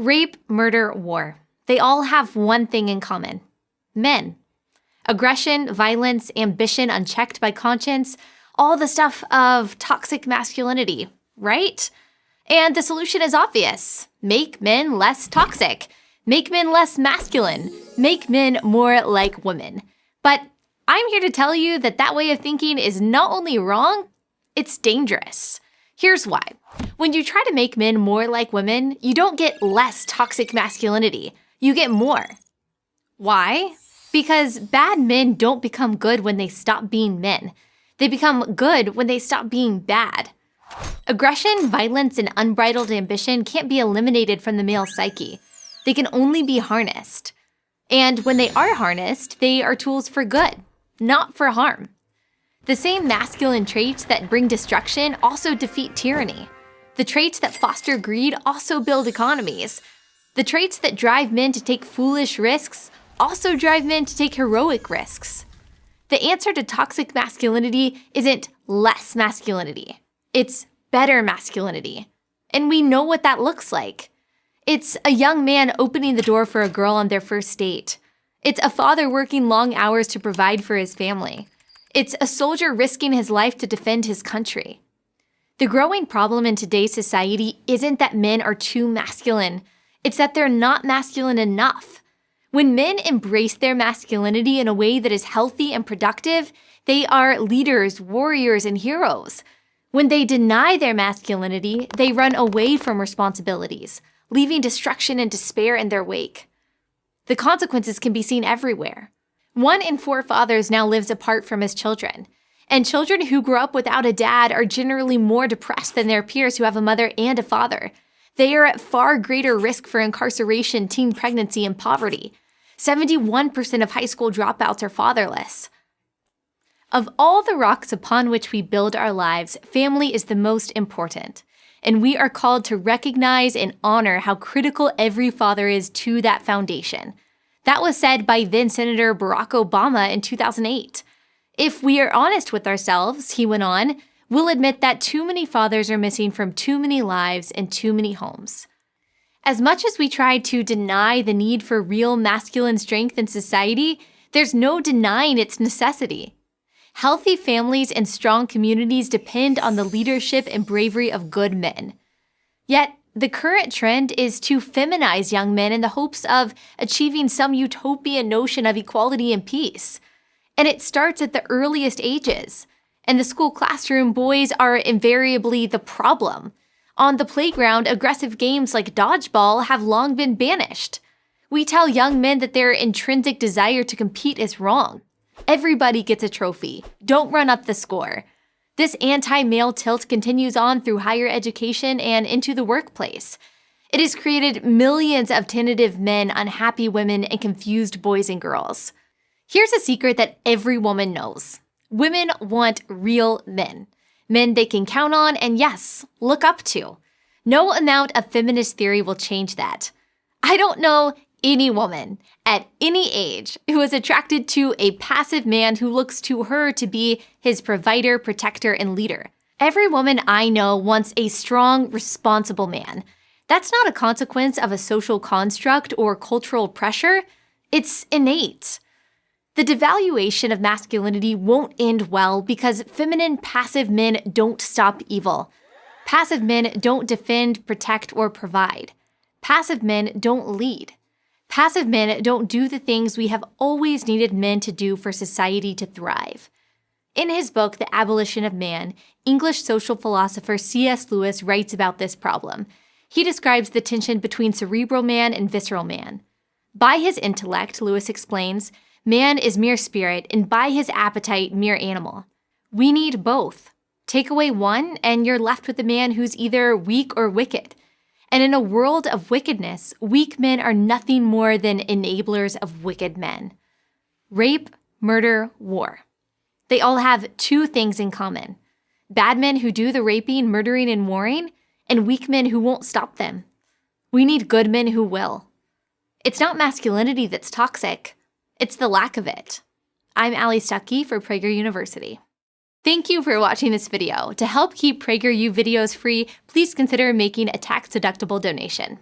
Rape, murder, war. They all have one thing in common. Men. Aggression, violence, ambition unchecked by conscience, all the stuff of toxic masculinity, right? And the solution is obvious. Make men less toxic. Make men less masculine. Make men more like women. But I'm here to tell you that that way of thinking is not only wrong, it's dangerous. Here's why. When you try to make men more like women, you don't get less toxic masculinity. You get more. Why? Because bad men don't become good when they stop being men. They become good when they stop being bad. Aggression, violence, and unbridled ambition can't be eliminated from the male psyche. They can only be harnessed. And when they are harnessed, they are tools for good, not for harm. The same masculine traits that bring destruction also defeat tyranny. The traits that foster greed also build economies. The traits that drive men to take foolish risks also drive men to take heroic risks. The answer to toxic masculinity isn't less masculinity. It's better masculinity. And we know what that looks like. It's a young man opening the door for a girl on their first date. It's a father working long hours to provide for his family. It's a soldier risking his life to defend his country. The growing problem in today's society isn't that men are too masculine. It's that they're not masculine enough. When men embrace their masculinity in a way that is healthy and productive, they are leaders, warriors, and heroes. When they deny their masculinity, they run away from responsibilities, leaving destruction and despair in their wake. The consequences can be seen everywhere. 1 in 4 fathers now lives apart from his children. And children who grow up without a dad are generally more depressed than their peers who have a mother and a father. They are at far greater risk for incarceration, teen pregnancy, and poverty. 71% of high school dropouts are fatherless. Of all the rocks upon which we build our lives, family is the most important. And we are called to recognize and honor how critical every father is to that foundation. That was said by then-Senator Barack Obama in 2008. If we are honest with ourselves, he went on, we'll admit that too many fathers are missing from too many lives and too many homes. As much as we try to deny the need for real masculine strength in society, there's no denying its necessity. Healthy families and strong communities depend on the leadership and bravery of good men. Yet, the current trend is to feminize young men in the hopes of achieving some utopian notion of equality and peace. And it starts at the earliest ages. In the school classroom, boys are invariably the problem. On the playground, aggressive games like dodgeball have long been banished. We tell young men that their intrinsic desire to compete is wrong. Everybody gets a trophy. Don't run up the score. This anti-male tilt continues on through higher education and into the workplace. It has created millions of tentative men, unhappy women, and confused boys and girls. Here's a secret that every woman knows. Women want real men. Men they can count on and, yes, look up to. No amount of feminist theory will change that. I don't know any woman at any age who is attracted to a passive man who looks to her to be his provider, protector, and leader. Every woman I know wants a strong, responsible man. That's not a consequence of a social construct or cultural pressure. It's innate. The devaluation of masculinity won't end well because feminine, passive men don't stop evil. Passive men don't defend, protect, or provide. Passive men don't lead. Passive men don't do the things we have always needed men to do for society to thrive. In his book, The Abolition of Man, English social philosopher C.S. Lewis writes about this problem. He describes the tension between cerebral man and visceral man. By his intellect, Lewis explains, man is mere spirit, and by his appetite, mere animal. We need both. Take away one, and you're left with a man who's either weak or wicked. And in a world of wickedness, weak men are nothing more than enablers of wicked men. Rape, murder, war. They all have 2 things in common. Bad men who do the raping, murdering, and warring, and weak men who won't stop them. We need good men who will. It's not masculinity that's toxic. It's the lack of it. I'm Allie Stuckey for Prager University. Thank you for watching this video. To help keep PragerU videos free, please consider making a tax-deductible donation.